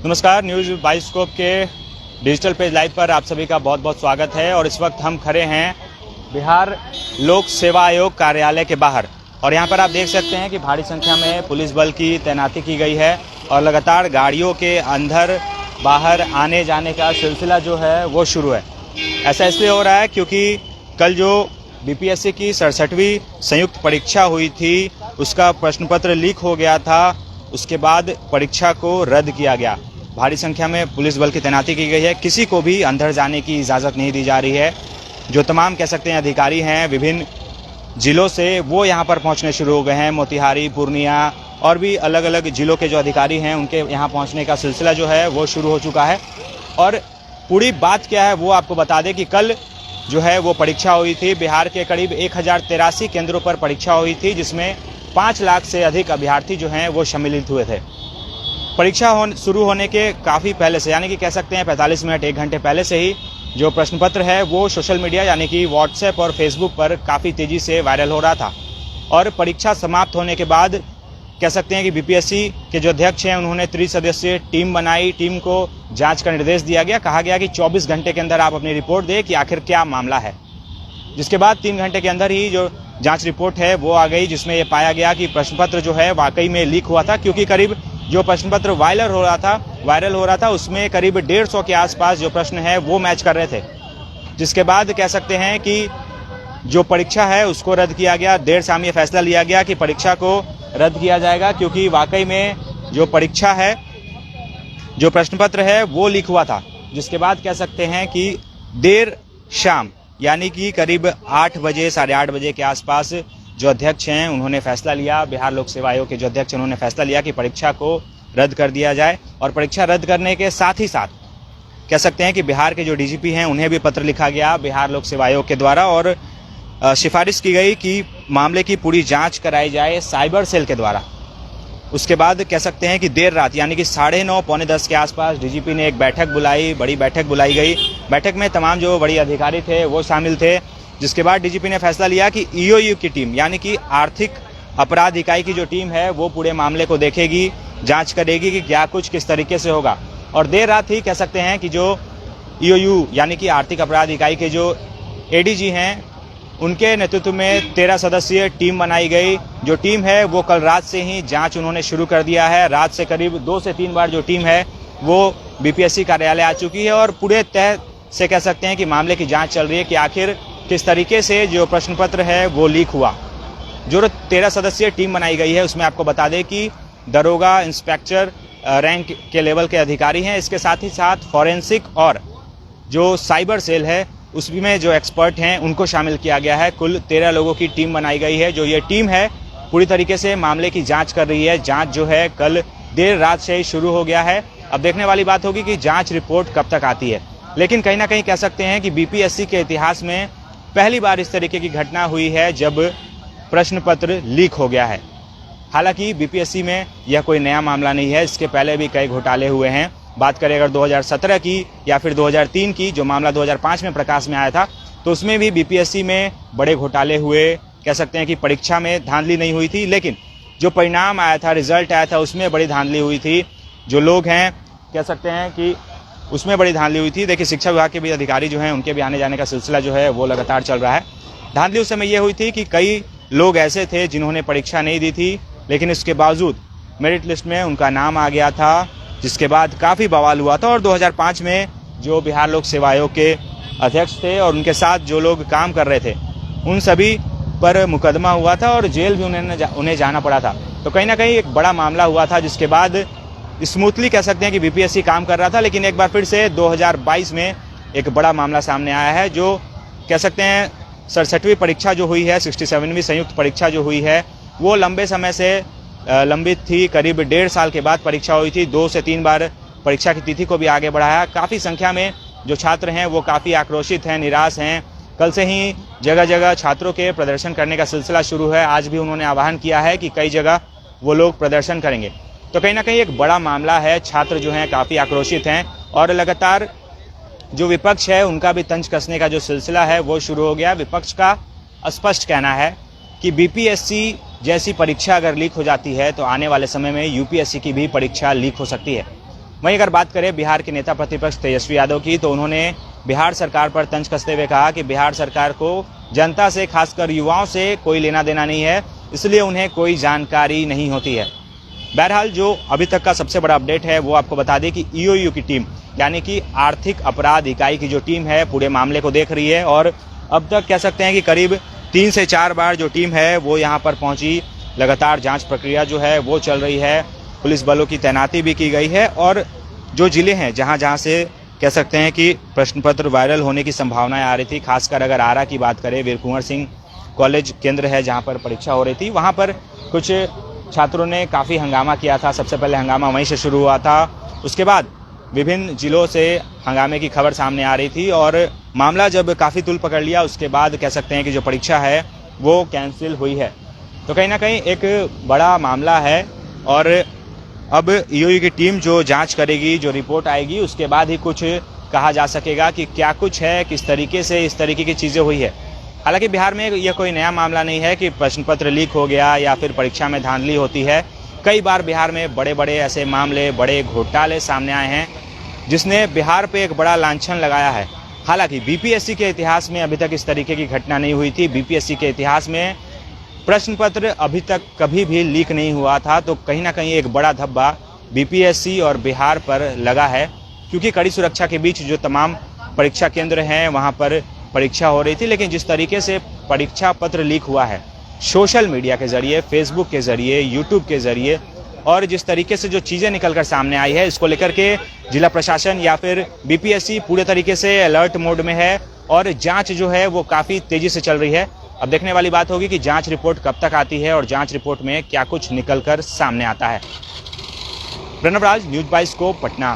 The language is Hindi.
नमस्कार, न्यूज़ बाइस्कोप के डिजिटल पेज लाइव पर आप सभी का बहुत बहुत स्वागत है। और इस वक्त हम खड़े हैं बिहार लोक सेवा आयोग कार्यालय के बाहर और यहाँ पर आप देख सकते हैं कि भारी संख्या में पुलिस बल की तैनाती की गई है और लगातार गाड़ियों के अंदर बाहर आने जाने का सिलसिला जो है वो शुरू है। ऐसा इसलिए हो रहा है क्योंकि कल जो बीपीएससी की 67वीं संयुक्त परीक्षा हुई थी उसका प्रश्न पत्र लीक हो गया था। उसके बाद परीक्षा को रद्द किया गया। भारी संख्या में पुलिस बल की तैनाती की गई है। किसी को भी अंदर जाने की इजाज़त नहीं दी जा रही है। जो तमाम कह सकते हैं अधिकारी हैं विभिन्न जिलों से वो यहाँ पर पहुँचने शुरू हो गए हैं। मोतिहारी, पूर्णिया और भी अलग अलग जिलों के जो अधिकारी हैं उनके यहाँ पहुँचने का सिलसिला जो है वो शुरू हो चुका है। और पूरी बात क्या है वो आपको बता दें कि कल जो है वो परीक्षा हुई थी। बिहार के करीब 1083 केंद्रों पर परीक्षा हुई थी जिसमें 5 लाख से अधिक अभ्यर्थी जो हैं वो सम्मिलित हुए थे। परीक्षा शुरू होने के काफ़ी पहले से यानी कि कह सकते हैं 45 मिनट 1 घंटे पहले से ही जो प्रश्न पत्र है वो सोशल मीडिया यानी कि व्हाट्सएप और फेसबुक पर काफ़ी तेज़ी से वायरल हो रहा था। और परीक्षा समाप्त होने के बाद कह सकते हैं कि बीपीएससी के जो अध्यक्ष हैं उन्होंने त्रिसदस्यीय टीम बनाई। टीम को जांच का निर्देश दिया गया। कहा गया कि 24 घंटे के अंदर आप अपनी रिपोर्ट दें कि आखिर क्या मामला है। जिसके बाद 3 घंटे के अंदर ही जो जांच रिपोर्ट है वो आ गई जिसमें ये पाया गया कि प्रश्न पत्र जो है वाकई में लीक हुआ था। क्योंकि करीब जो प्रश्न पत्र वायरल हो रहा था उसमें करीब 150 के आसपास जो प्रश्न है वो मैच कर रहे थे। जिसके बाद कह सकते हैं कि जो परीक्षा है उसको रद्द किया गया। देर शाम ये फैसला लिया गया कि परीक्षा को रद्द किया जाएगा क्योंकि वाकई में जो परीक्षा है, जो प्रश्न पत्र है वो लीक हुआ था। जिसके बाद कह सकते हैं कि देर शाम यानी कि करीब 8 बजे, साढ़े 8 बजे के आसपास जो अध्यक्ष हैं उन्होंने फैसला लिया। बिहार लोक सेवा आयोग के जो अध्यक्ष हैं उन्होंने फैसला लिया कि परीक्षा को रद्द कर दिया जाए। और परीक्षा रद्द करने के साथ ही साथ कह सकते हैं कि बिहार के जो डीजीपी हैं उन्हें भी पत्र लिखा गया बिहार लोक सेवा आयोग के द्वारा और सिफारिश की गई कि मामले की पूरी जांच कराई जाए साइबर सेल के द्वारा। उसके बाद कह सकते हैं कि देर रात यानी कि 9:30 पौने 10 के आसपास डीजीपी ने एक बैठक बुलाई, बड़ी बैठक बुलाई गई। बैठक में तमाम जो बड़ी अधिकारी थे वो शामिल थे। जिसके बाद डीजीपी ने फैसला लिया कि ईओयू की टीम यानी कि आर्थिक अपराध इकाई की जो टीम है वो पूरे मामले को देखेगी, जाँच करेगी कि क्या कुछ किस तरीके से होगा। और देर रात ही कह सकते हैं कि जो ईओयू यानी कि आर्थिक अपराध इकाई के जो एडीजी हैं उनके नेतृत्व में 13 सदस्यीय टीम बनाई गई। जो टीम है वो कल रात से ही जांच उन्होंने शुरू कर दिया है। रात से करीब 2 से 3 बार जो टीम है वो बीपीएससी कार्यालय आ चुकी है और पूरे तह से कह सकते हैं कि मामले की जांच चल रही है कि आखिर किस तरीके से जो प्रश्न पत्र है वो लीक हुआ। जो 13 सदस्यीय टीम बनाई गई है उसमें आपको बता दें कि दरोगा, इंस्पेक्टर रैंक के लेवल के अधिकारी हैं। इसके साथ ही साथ फॉरेंसिक और जो साइबर सेल है उसमें जो एक्सपर्ट हैं उनको शामिल किया गया है। कुल 13 लोगों की टीम बनाई गई है। जो ये टीम है पूरी तरीके से मामले की जांच कर रही है। जांच जो है कल देर रात से ही शुरू हो गया है। अब देखने वाली बात होगी कि जांच रिपोर्ट कब तक आती है। लेकिन कहीं ना कहीं कह सकते हैं कि बीपीएससी के इतिहास में पहली बार इस तरीके की घटना हुई है जब प्रश्न पत्र लीक हो गया है। हालांकि बीपीएससी में यह कोई नया मामला नहीं है। इसके पहले भी कई घोटाले हुए हैं। बात करें अगर 2017 की या फिर 2003 की, जो मामला 2005 में प्रकाश में आया था, तो उसमें भी बीपीएससी में बड़े घोटाले हुए। कह सकते हैं कि परीक्षा में धांधली नहीं हुई थी लेकिन जो परिणाम आया था, रिजल्ट आया था, उसमें बड़ी धांधली हुई थी। जो लोग हैं कह सकते हैं कि उसमें बड़ी धांधली हुई थी। देखिए, शिक्षा विभाग के भी अधिकारी जो हैं उनके भी आने जाने का सिलसिला जो है वो लगातार चल रहा है। धांधली उस समय ये हुई थी कि कई लोग ऐसे थे जिन्होंने परीक्षा नहीं दी थी लेकिन उसके बावजूद मेरिट लिस्ट में उनका नाम आ गया था। जिसके बाद काफ़ी बवाल हुआ था और 2005 में जो बिहार लोक सेवा आयोग के अध्यक्ष थे और उनके साथ जो लोग काम कर रहे थे उन सभी पर मुकदमा हुआ था और जेल भी उन्हें जाना पड़ा था। तो कहीं ना कहीं एक बड़ा मामला हुआ था जिसके बाद स्मूथली कह सकते हैं कि बीपीएससी काम कर रहा था। लेकिन एक बार फिर से 2022 में एक बड़ा मामला सामने आया है। जो कह सकते हैं 67वीं परीक्षा जो हुई है, 67वीं संयुक्त परीक्षा जो हुई है वो लंबे समय से लंबित थी। करीब 1.5 साल के बाद परीक्षा हुई थी। 2 से 3 बार परीक्षा की तिथि को भी आगे बढ़ाया। काफ़ी संख्या में जो छात्र हैं वो काफ़ी आक्रोशित हैं, निराश हैं। कल से ही जगह जगह छात्रों के प्रदर्शन करने का सिलसिला शुरू है। आज भी उन्होंने आह्वान किया है कि कई जगह वो लोग प्रदर्शन करेंगे। तो कहीं ना कहीं एक बड़ा मामला है। छात्र जो हैं काफ़ी आक्रोशित हैं और लगातार जो विपक्ष है उनका भी तंज कसने का जो सिलसिला है वो शुरू हो गया। विपक्ष का स्पष्ट कहना है कि बीपीएससी जैसी परीक्षा अगर लीक हो जाती है तो आने वाले समय में यूपीएससी की भी परीक्षा लीक हो सकती है। वहीं अगर बात करें बिहार के नेता प्रतिपक्ष तेजस्वी यादव की, तो उन्होंने बिहार सरकार पर तंज कसते हुए कहा कि बिहार सरकार को जनता से, खासकर युवाओं से कोई लेना देना नहीं है, इसलिए उन्हें कोई जानकारी नहीं होती है। बहरहाल जो अभी तक का सबसे बड़ा अपडेट है वो आपको बता दें कि ईओयू की टीम, यानी कि आर्थिक अपराध इकाई की जो टीम है, पूरे मामले को देख रही है और अब तक कह सकते हैं कि करीब 3 से 4 बार जो टीम है वो यहाँ पर पहुंची। लगातार जांच प्रक्रिया जो है वो चल रही है, पुलिस बलों की तैनाती भी की गई है और जो जिले हैं जहाँ जहाँ से कह सकते हैं कि प्रश्न पत्र वायरल होने की संभावनाएं आ रही थी, खासकर अगर आरा की बात करें, वीर कुंवर सिंह कॉलेज केंद्र है जहाँ पर परीक्षा हो रही थी, वहाँ पर कुछ छात्रों ने काफ़ी हंगामा किया था। सबसे पहले हंगामा वहीं से शुरू हुआ था, उसके बाद विभिन्न जिलों से हंगामे की खबर सामने आ रही थी और मामला जब काफ़ी तूल पकड़ लिया उसके बाद कह सकते हैं कि जो परीक्षा है वो कैंसिल हुई है। तो कहीं ना कहीं एक बड़ा मामला है और अब ईओयू की टीम जो जांच करेगी, जो रिपोर्ट आएगी, उसके बाद ही कुछ कहा जा सकेगा कि क्या कुछ है, किस तरीके से इस तरीके की चीज़ें हुई है। हालांकि बिहार में यह कोई नया मामला नहीं है कि प्रश्न पत्र लीक हो गया या फिर परीक्षा में धांधली होती है। कई बार बिहार में बड़े बड़े ऐसे मामले, बड़े घोटाले सामने आए हैं जिसने बिहार पे एक बड़ा लांछन लगाया है। हालांकि बीपीएससी के इतिहास में अभी तक इस तरीके की घटना नहीं हुई थी। बीपीएससी के इतिहास में प्रश्न पत्र अभी तक कभी भी लीक नहीं हुआ था, तो कहीं ना कहीं एक बड़ा धब्बा बीपीएससी और बिहार पर लगा है, क्योंकि कड़ी सुरक्षा के बीच जो तमाम परीक्षा केंद्र हैं वहां पर परीक्षा हो रही थी। लेकिन जिस तरीके से परीक्षा पत्र लीक हुआ है सोशल मीडिया के जरिए, फेसबुक के जरिए, यूट्यूब के जरिए, और जिस तरीके से जो चीज़ें निकलकर सामने आई है, इसको लेकर के जिला प्रशासन या फिर बीपीएससी पूरे तरीके से अलर्ट मोड में है और जांच जो है वो काफ़ी तेज़ी से चल रही है। अब देखने वाली बात होगी कि जांच रिपोर्ट कब तक आती है और जांच रिपोर्ट में क्या कुछ निकलकर सामने आता है। प्रणव राज, न्यूज़ 22 को पटना।